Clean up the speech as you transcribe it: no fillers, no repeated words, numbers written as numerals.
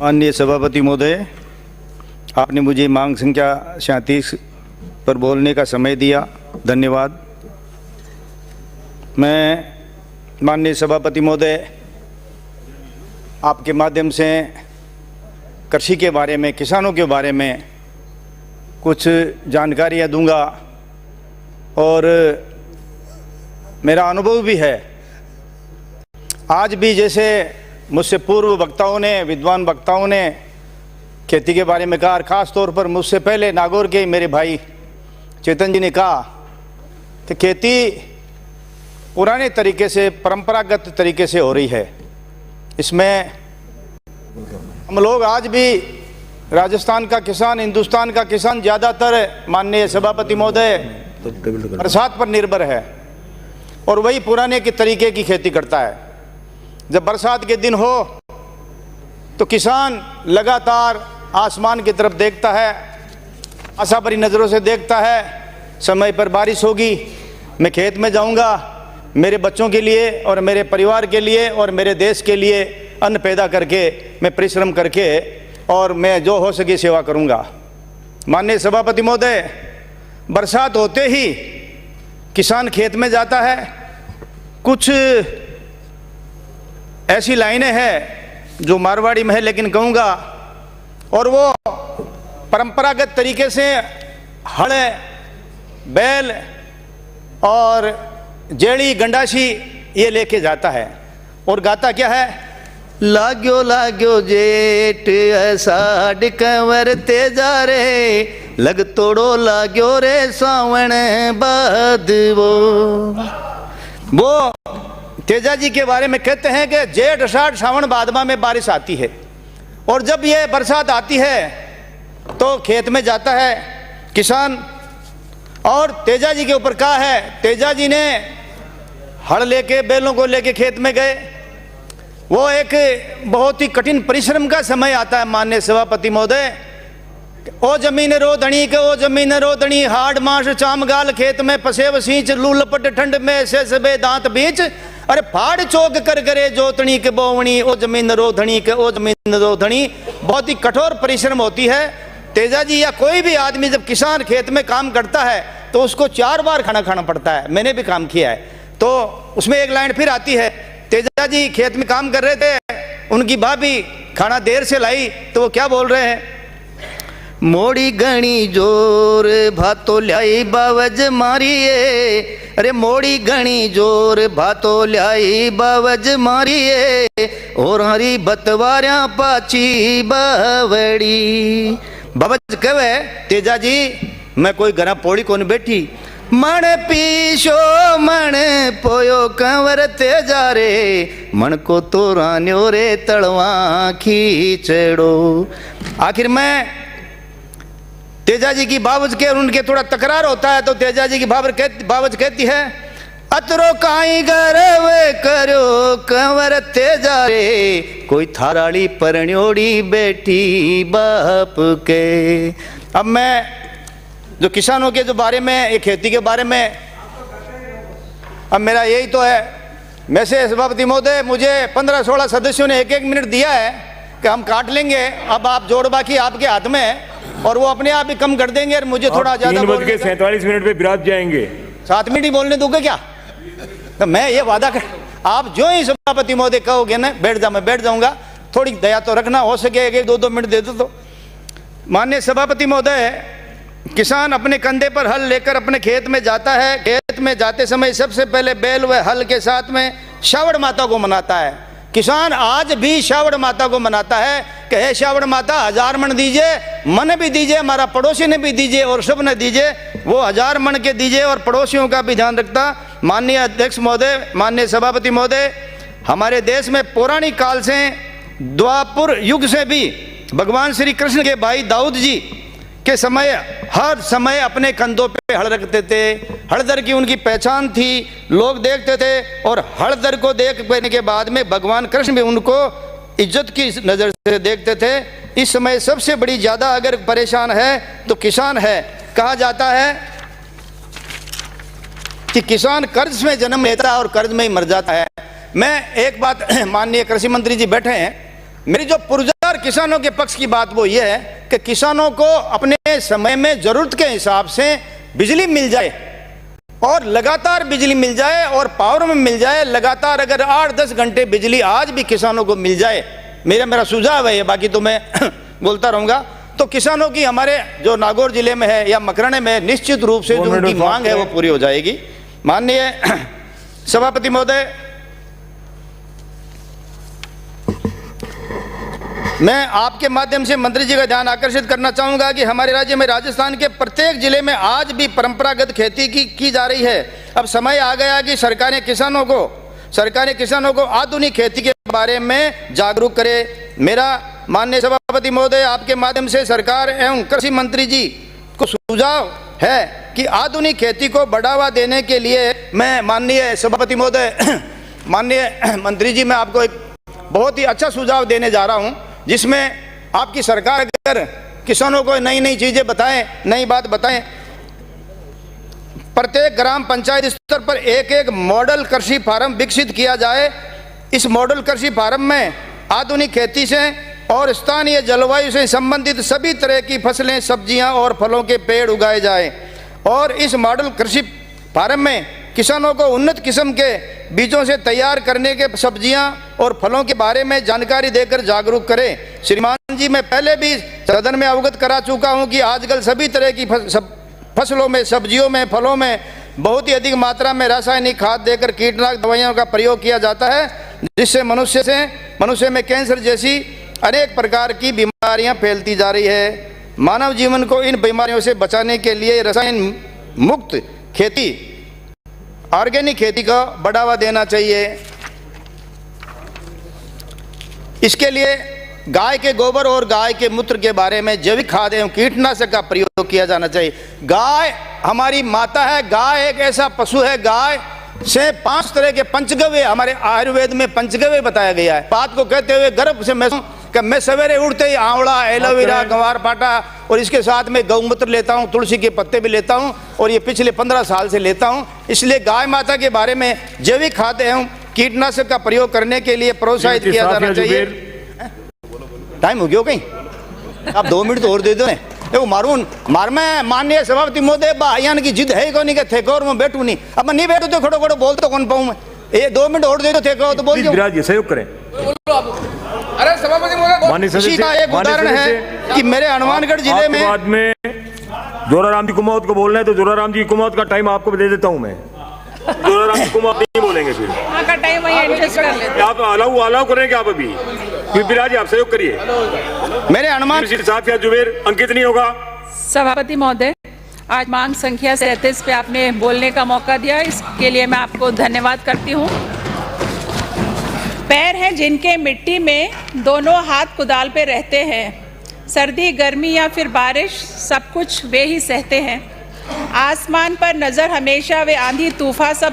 माननीय सभापति महोदय, आपने मुझे मांग संख्या 37 पर बोलने का समय दिया, धन्यवाद। मैं माननीय सभापति महोदय आपके माध्यम से कृषि के बारे में, किसानों के बारे में कुछ जानकारियाँ दूंगा और मेरा अनुभव भी है। आज भी जैसे मुझसे पूर्व वक्ताओं ने, विद्वान वक्ताओं ने खेती के बारे में कहा, खास तौर पर मुझसे पहले नागौर के मेरे भाई चेतन जी ने कहा कि खेती पुराने तरीके से, परंपरागत तरीके से हो रही है। इसमें हम लोग आज भी राजस्थान का किसान, हिंदुस्तान का किसान ज़्यादातर माननीय सभापति महोदय बरसात पर निर्भर है और वही पुराने के तरीके की खेती करता है। जब बरसात के दिन हो तो किसान लगातार आसमान की तरफ देखता है, आशा भरी नज़रों से देखता है, समय पर बारिश होगी, मैं खेत में जाऊंगा, मेरे बच्चों के लिए और मेरे परिवार के लिए और मेरे देश के लिए अन्न पैदा करके मैं परिश्रम करके और मैं जो हो सके सेवा करूंगा। माननीय सभापति महोदय, बरसात होते ही किसान खेत में जाता है। कुछ ऐसी लाइनें हैं जो मारवाड़ी में है लेकिन कहूँगा, और वो परंपरागत तरीके से हल, बैल और जेड़ी, गंडासी ये लेके जाता है और गाता क्या है, लाग्यो लाग्यो जेठ अषाढ़ कंवर तेजा रे, लग तोड़ो लाग्यो रे सावण बाद। वो तेजा जी के बारे में कहते हैं कि जेठ अषाढ़ सावन भादमा में बारिश आती है और जब ये बरसात आती है तो खेत में जाता है किसान। और तेजा जी के ऊपर कहा है, तेजा जी ने हल लेके, बैलों को लेके खेत में गए। वो एक बहुत ही कठिन परिश्रम का समय आता है माननीय सभापति महोदय। ओ जमीन रोधनी के ओ जमीन रोधनी, हाड़ मास चाम गाल खेत में पसेव सींच, लू लपट ठंड में से सबे दांत बीच, अरे फाड़ चौक कर करे जोतनी के बोवनी, ओ जमीन रोधनी के ओ जमीन रोधनी। बहुत ही कठोर परिश्रम होती है। तेजा जी या कोई भी आदमी जब किसान खेत में काम करता है तो उसको 4 बार खाना खाना पड़ता है। मैंने भी काम किया है। तो उसमें एक लाइन फिर आती है, तेजा जी खेत में काम कर रहे थे, उनकी भाभी खाना देर से लाई तो वो क्या बोल रहे हैं, मोड़ी घणी जोर भातो ल्याई बावज मारिए, अरे मोड़ी घणी जोर भातो ल्याई बावज मारिए, और हरी बतवारिया पाची बावड़ी। बावज कहे, तेजा जी मैं कोई घरा पौड़ी कौन बैठी, मन पीशो मन पोयो कंवर तेजा रे, मन को तो रान्यो रे तड़वा खींचड़ो। आखिर में तेजा जी की बावज के और उनके थोड़ा तकरार होता है तो तेजा जी की बावज कहती है, अतरो काई गर्व करो कंवर तेजा रे, कोई थाराड़ी परण्योड़ी बेटी बाप के। अब मैं जो किसानों के जो बारे में, ये खेती के बारे में, अब मेरा यही तो है। वैसे सभापति महोदय मुझे 15-16 सदस्यों ने 1-1 मिनट दिया है कि हम काट लेंगे। अब आप जोड़ बाकी आपके हाथ में है और वो अपने आप ही कम कर देंगे और मुझे थोड़ा ज्यादा 47 मिनट पे विराट जाएंगे। 7 मिनट ही बोलने दोगे क्या? तो मैं ये वादा कर, आप जो ही सभापति महोदय कहोगे ना बैठ जा, मैं बैठ जाऊंगा। थोड़ी दया तो रखना, हो सके 1-2 मिनट दे दो तो। माननीय सभापति महोदय, किसान अपने कंधे पर हल लेकर अपने खेत में जाता है। खेत में जाते समय सबसे पहले बैल व हल के साथ में श्रावण माता को मनाता है। किसान आज भी श्रावण माता को मनाता है कि हे श्रावण माता 1000 मन दीजिए, मन भी दीजिए, हमारा पड़ोसी ने भी दीजिए और सब ने दीजिए। वो 1000 मन के दीजिए और पड़ोसियों का भी ध्यान रखता। माननीय अध्यक्ष महोदय, माननीय सभापति महोदय, हमारे देश में पौराणिक काल से, द्वापर युग से भी भगवान श्री कृष्ण के भाई दाऊद जी के समय हर समय अपने कंधों पे हल रखते थे। हलदर की उनकी पहचान थी, लोग देखते थे और हलदर को देख पाने के बाद में भगवान कृष्ण भी उनको इज्जत की नज़र से देखते थे। इस समय सबसे बड़ी ज़्यादा अगर परेशान है तो किसान है। कहा जाता है कि किसान कर्ज में जन्म लेता है और कर्ज में ही मर जाता है। मैं एक बात, माननीय कृषि मंत्री जी बैठे हैं, मेरी जो पुर्जा और किसानों के पक्ष की बात वो ये है कि किसानों को अपने समय में ज़रूरत के हिसाब से बिजली मिल जाए और लगातार बिजली मिल जाए और पावर में मिल जाए लगातार। अगर 8-10 घंटे बिजली आज भी किसानों को मिल जाए, मेरा सुझाव है, बाकी तो मैं बोलता रहूँगा, तो किसानों की हमारे जो नागौर जिले में है या मकराने में निश्चित रूप से जो उनकी मांग है वो पूरी हो जाएगी। माननीय सभापति महोदय, मैं आपके माध्यम से मंत्री जी का ध्यान आकर्षित करना चाहूँगा कि हमारे राज्य में राजस्थान के प्रत्येक जिले में आज भी परंपरागत खेती की जा रही है। अब समय आ गया कि सरकारें किसानों को आधुनिक खेती के बारे में जागरूक करे। मेरा माननीय सभापति महोदय, आपके माध्यम से सरकार एवं कृषि मंत्री जी को सुझाव है कि आधुनिक खेती को बढ़ावा देने के लिए मैं माननीय सभापति महोदय, माननीय मंत्री जी, मैं आपको एक बहुत ही अच्छा सुझाव देने जा रहा हूं, जिसमें आपकी सरकार अगर किसानों को नई नई चीजें बताएं, नई बात बताएं, प्रत्येक ग्राम पंचायत स्तर पर एक एक मॉडल कृषि फार्म विकसित किया जाए। इस मॉडल कृषि फार्म में आधुनिक खेती से और स्थानीय जलवायु से संबंधित सभी तरह की फसलें, सब्जियां और फलों के पेड़ उगाए जाएं और इस मॉडल कृषि फार्म में किसानों को उन्नत किस्म के बीजों से तैयार करने के सब्जियां और फलों के बारे में जानकारी देकर जागरूक करें। श्रीमान जी, मैं पहले भी सदन में अवगत करा चुका हूं कि आजकल सभी तरह की फसलों में, सब्जियों में, फलों में बहुत ही अधिक मात्रा में रासायनिक खाद देकर कीटनाशक दवाइयों का प्रयोग किया जाता है, जिससे मनुष्य में कैंसर जैसी अनेक प्रकार की बीमारियां फैलती जा रही है। मानव जीवन को इन बीमारियों से बचाने के लिए रसायन मुक्त खेती, ऑर्गेनिक खेती को बढ़ावा देना चाहिए। इसके लिए गाय के गोबर और गाय के मूत्र के बारे में जैविक खाद एवं कीटनाशक का प्रयोग किया जाना चाहिए। गाय हमारी माता है, गाय एक ऐसा पशु है, गाय से 5 तरह के पंचगव्य हमारे आयुर्वेद में पंचगव्य बताया गया है। बात को कहते हुए गर्भ से मैं सवेरे उठते ही आंवला, एलोवेरा, गंवार पाटा और इसके साथ में गौमूत्र लेता हूँ, तुलसी के पत्ते भी लेता हूँ और ये पिछले 15 साल से लेता हूँ। इसलिए गाय माता के बारे में जैविक खाद एवं कीटनाशक का प्रयोग करने के लिए प्रोत्साहित किया जाना चाहिए। टाइम हो गया कहीं, आप 2 मिनट तो और दे दो। वो मार में माननीय सभापति महोदय बयान की जिद है कौन नहीं थे और मैं बैठू नहीं, अब मैं नहीं बैठू तो खड़ो खड़ो बोल तो कौन पाऊँ मैं। ये 2 मिनट और दे दो थे तो बोल दो, सहयोग करें। अरे सभापति महोदय, का एक उदाहरण है कि मेरे हनुमानगढ़ जिले में बाद में जोराराम जी कुमावत को बोलना है तो जोराराम जी कुमावत का टाइम आपको दे देता हूं मैं। जोराराम जी कुमावत नहीं बोलेंगे, फिर का टाइम वही एडजस्ट कर लेते हैं। आप अलाउ करेंगे आप अभी, फिर आप सहयोग करिए। मेरे हनुमान साहब या जुबेर अंकित नहीं होगा। सभापति महोदय, आज मांग संख्या 37 पे आपने बोलने का मौका दिया, इसके लिए मैं आपको धन्यवाद करती हूँ। पैर हैं जिनके मिट्टी में दोनों हाथ कुदाल पे रहते हैं, सर्दी गर्मी या फिर बारिश सब कुछ वे ही सहते हैं। आसमान पर नज़र हमेशा वे आंधी तूफान सब